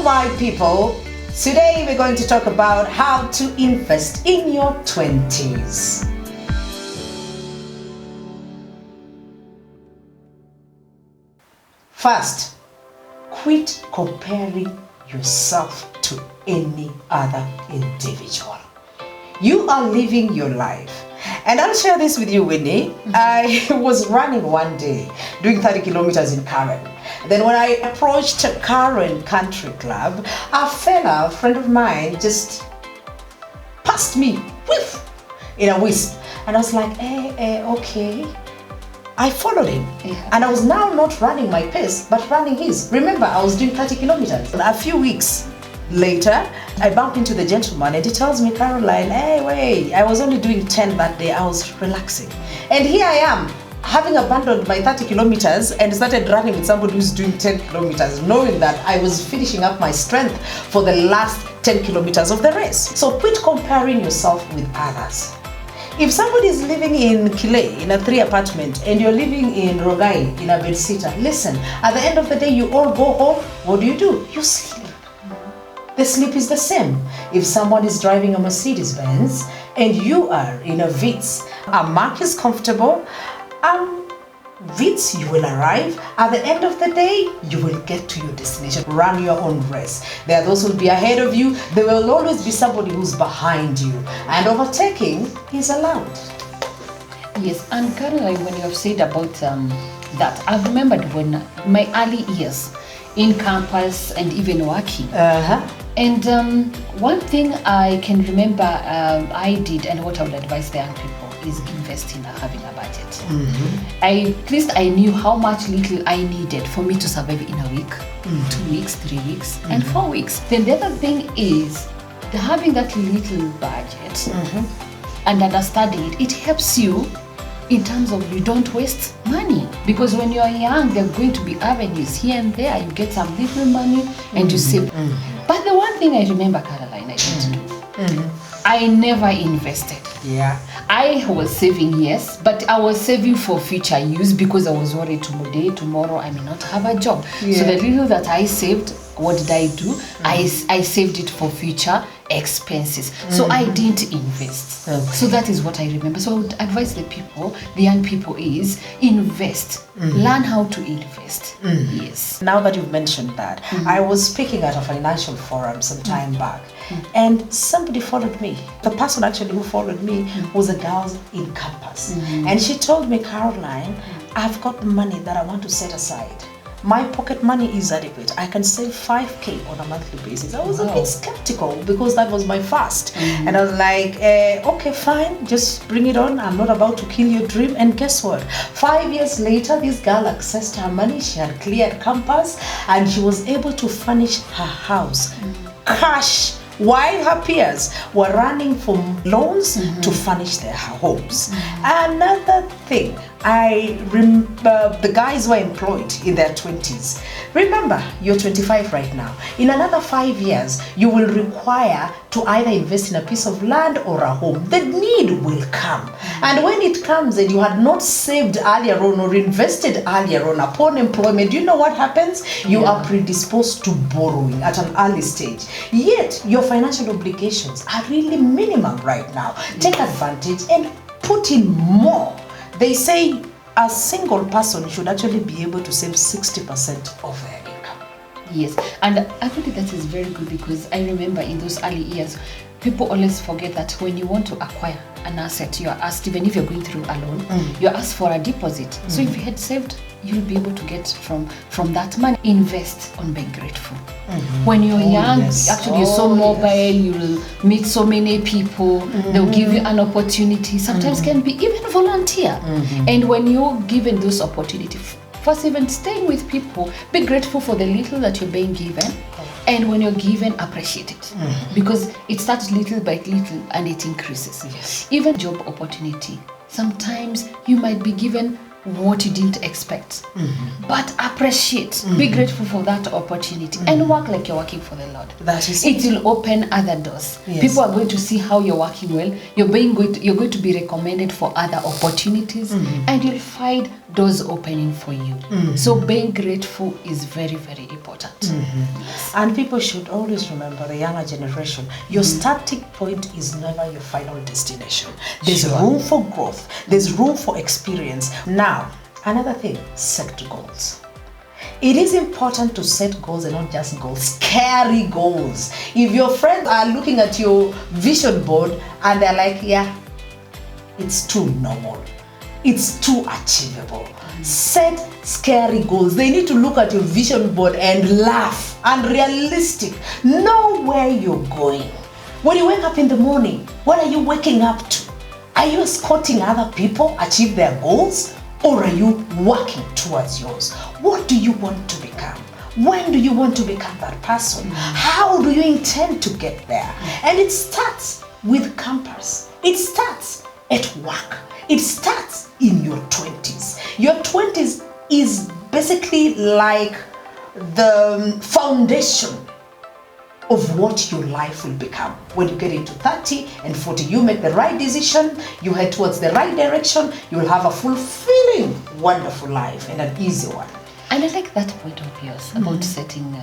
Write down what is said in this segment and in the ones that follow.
my people. Today we're going to talk about how to invest in your 20s. First, quit comparing yourself to any other individual. You are living your life. And I'll share this with you, Winnie. I was running one day, doing 30 kilometers in Karen. Then when I approached Karen Country Club, a friend of mine just passed me in a wisp. And I was like, okay. I followed him. Yeah. And I was now not running my pace, but running his. Remember, I was doing 30 kilometers. A few weeks later, I bumped into the gentleman and he tells me, Caroline, hey, wait, I was only doing 10 that day. I was relaxing. And here I am, having abandoned my 30 kilometers and started running with somebody who's doing 10 kilometers, knowing that I was finishing up my strength for the last 10 kilometers of the race. So quit comparing yourself with others. If somebody is living in Kile in a 3 apartment and you're living in Rogai in a bedsitter, listen, at the end of the day, you all go home. What do? You sleep. The sleep is the same. If someone is driving a Mercedes-Benz and you are in a Vitz, a Mark is comfortable, Vitz, you will arrive. At the end of the day, you will get to your destination. Run your own race. There are those who will be ahead of you. There will always be somebody who's behind you. And overtaking is allowed. Yes, and Caroline, when you have said about that, I've remembered when my early years in campus and even working. And one thing I can remember I did, and what I would advise the young people, is investing and having a budget. At least I knew how much little I needed for me to survive in a week, 2 weeks, 3 weeks, and 4 weeks. Then the other thing is having that little budget and understanding it helps you in terms of you don't waste money, because when you're young, there are going to be avenues here and there. You get some little money and you save. But the one thing I remember, Caroline, I didn't do. I never invested. Yeah. I was saving, yes, but I was saving for future use because I was worried tomorrow I may not have a job. Yeah. So the little that I saved, what did I do? I saved it for future expenses. So I didn't invest. Okay. So that is what I remember. So I would advise the young people is invest. Learn how to invest. Yes. Now that you've mentioned that, I was speaking at a financial forum some time back, and somebody followed me. The person actually who followed me was a girl in campus. And she told me, Caroline, I've got money that I want to set aside. My pocket money is adequate. I can save 5K on a monthly basis. I was a bit skeptical because that was my first. And I was like, okay, fine, just bring it on. I'm not about to kill your dream. And guess what? 5 years later, this girl accessed her money. She had cleared campus and she was able to furnish her house. Cash. While her peers were running for loans to furnish their homes. Another thing, I remember the guys were employed in their 20s. Remember, you're 25 right now. In another 5 years, you will require to either invest in a piece of land or a home. The need will come. And when it comes and you had not saved earlier on or invested earlier on upon employment, you know what happens? You are predisposed to borrowing at an early stage. Yet, your financial obligations are really minimum right now. Take advantage and put in more. They say a single person should actually be able to save 60% of their income. Yes, and actually that is very good, because I remember in those early years, people always forget that when you want to acquire an asset, you are asked, even if you're going through a loan, you're asked for a deposit. So if you had saved, you'll be able to get from that money. Invest on being grateful. When you're young, actually you're so mobile, you'll meet so many people, they'll give you an opportunity, sometimes can be even volunteer. And when you're given those opportunities, first even staying with people, be grateful for the little that you're being given. And when you're given, appreciate it. Because it starts little by little and it increases. Yes. Even job opportunity. Sometimes you might be given what you didn't expect. But appreciate, be grateful for that opportunity and work like you're working for the Lord. That is it. Will open other doors. Yes. People are going to see how you're working well. You're going to be recommended for other opportunities and you'll find doors opening for you. So being grateful is very, very important. And people should always remember, the younger generation, your starting point is never your final destination. There's room for growth. There's room for experience. Now, another thing, set goals. It is important to set goals and not just goals, scary goals. If your friends are looking at your vision board and they're like, yeah, it's too normal, it's too achievable. Set scary goals. They need to look at your vision board and laugh, and realistic. Know where you're going. When you wake up in the morning, what are you waking up to? Are you escorting other people achieve their goals? Or are you working towards yours? What do you want to become? When do you want to become that person? How do you intend to get there? And it starts with campus. It starts at work. It starts in your 20s. Your 20s is basically like the foundation of what your life will become. When you get into 30 and 40, you make the right decision, you head towards the right direction, you will have a fulfilling, wonderful life and an easy one. And I like that point of yours about setting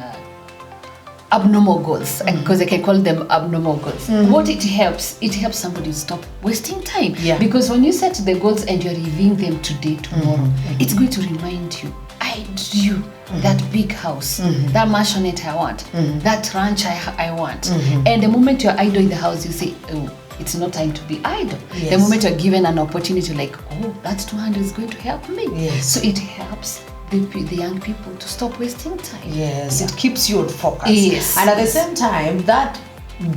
abnormal goals, because I can call them abnormal goals. What it helps somebody to stop wasting time. Yeah. Because when you set the goals and you're reviewing them today, tomorrow, it's going to remind you, I drew that big house, that mansionette I want, that ranch I want. And the moment you're idle in the house, you say, oh, it's not time to be idle. Yes. The moment you're given an opportunity, like, oh, that 200 is going to help me. Yes. So it helps the young people to stop wasting time. Yes, it keeps you on focus. Yes. And at the same time, that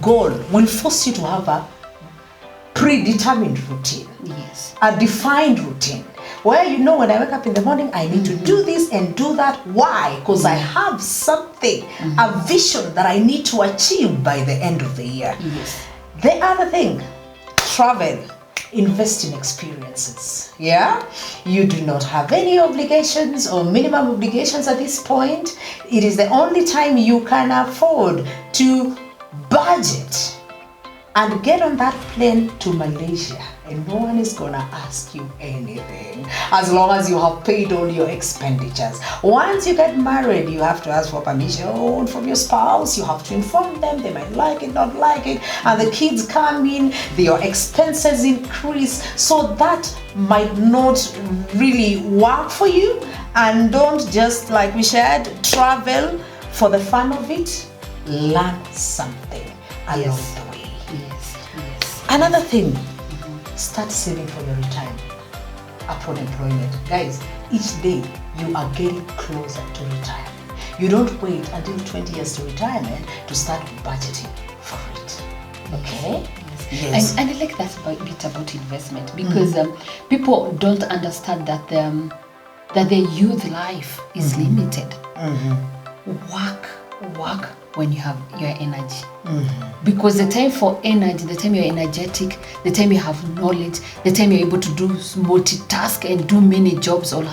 goal will force you to have a predetermined routine. Yes. A defined routine. Where you know, when I wake up in the morning, I need to do this and do that. Why? Because I have something, a vision that I need to achieve by the end of the year. Yes. The other thing, travel. Invest in experiences. Yeah, you do not have any obligations or minimum obligations at this point. It is the only time you can afford to budget and get on that plane to Malaysia, and no one is gonna ask you anything as long as you have paid all your expenditures. Once you get married, you have to ask for permission from your spouse. You have to inform them. They might like it, not like it, and the kids come in, your expenses increase, so that might not really work for you. And don't just, like we shared, travel for the fun of it. Learn something along the way. Yes. Yes. Another thing, start saving for your retirement upon employment. Guys, each day you are getting closer to retirement. You don't wait until 20 years to retirement to start budgeting for it. Okay? Yes. And I like that bit about investment, because people don't understand that the youth life is limited. Work when you have your energy. Because the time for energy, the time you're energetic, the time you have knowledge, the time you're able to do multitask and do many jobs or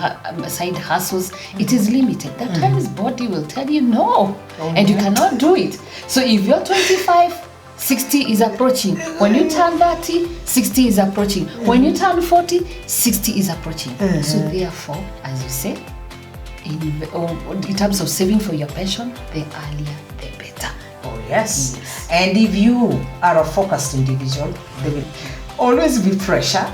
side hustles, it is limited. That time his body will tell you no, and you cannot do it. So if you're 25, 60 is approaching. When you turn 30, 60 is approaching. When you turn 40, 60 is approaching. So therefore, as you say, in terms of saving for your pension, the earlier the better. Oh yes. And if you are a focused individual, there will always be pressure.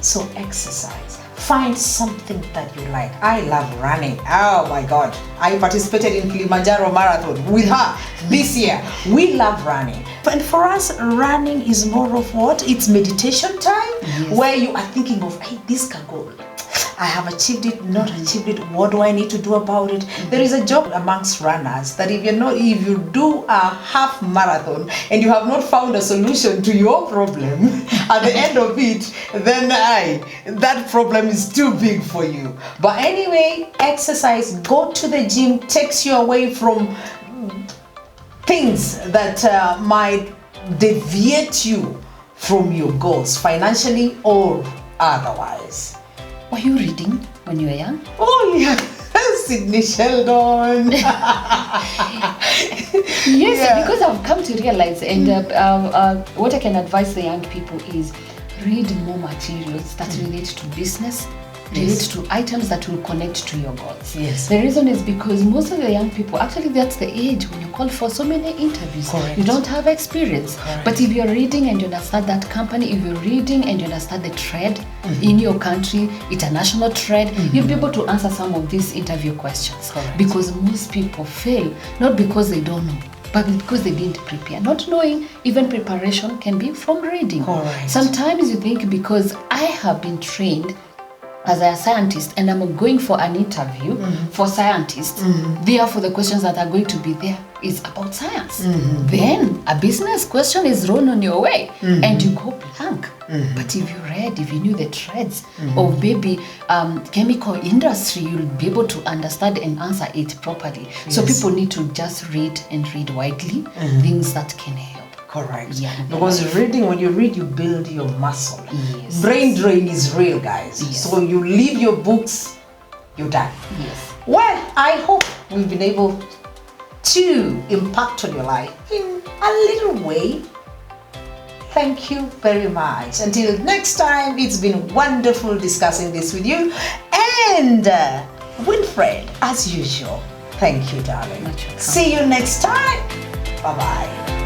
So exercise. Find something that you like. I love running. Oh my God. I participated in Kilimanjaro Marathon with her this year. We love running. And for us, running is more of what? It's meditation time, where you are thinking of, hey, this can go. I have achieved it, not achieved it. What do I need to do about it? There is a joke amongst runners that if you do a half marathon and you have not found a solution to your problem at the end of it, then that problem is too big for you. But anyway, exercise, go to the gym, takes you away from things that might deviate you from your goals, financially or otherwise. Were you reading when you were young? Oh yeah, Sydney Sheldon. Yes, because I've come to realize, and what I can advise the young people is read more materials that relate to business, relate to items that will connect to your goals. Yes. The reason is because most of the young people, actually that's the age when you call for so many interviews. Correct. You don't have experience. Correct. But if you're reading and you understand that company, if you're reading and you understand the trade in your country, international trade, you'll be able to answer some of these interview questions. Correct. Because most people fail, not because they don't know, but because they didn't prepare. Not knowing, even preparation can be from reading. Correct. Sometimes you think because I have been trained as a scientist and I'm going for an interview for scientists, therefore the questions that are going to be there is about science. Then a business question is thrown on your way and you go blank. But if you read, if you knew the trades of maybe chemical industry, you'll be able to understand and answer it properly. So people need to just read and read widely things that can help. Correct. Yeah. Because reading, when you read, you build your muscle. Yes. Brain drain is real, guys. Yes. So when you leave your books, you're done. Yes. Well, I hope we've been able to impact on your life in a little way. Thank you very much. Until next time, it's been wonderful discussing this with you. And Winfred, as usual, thank you, darling. Much welcome. See you next time. Bye-bye.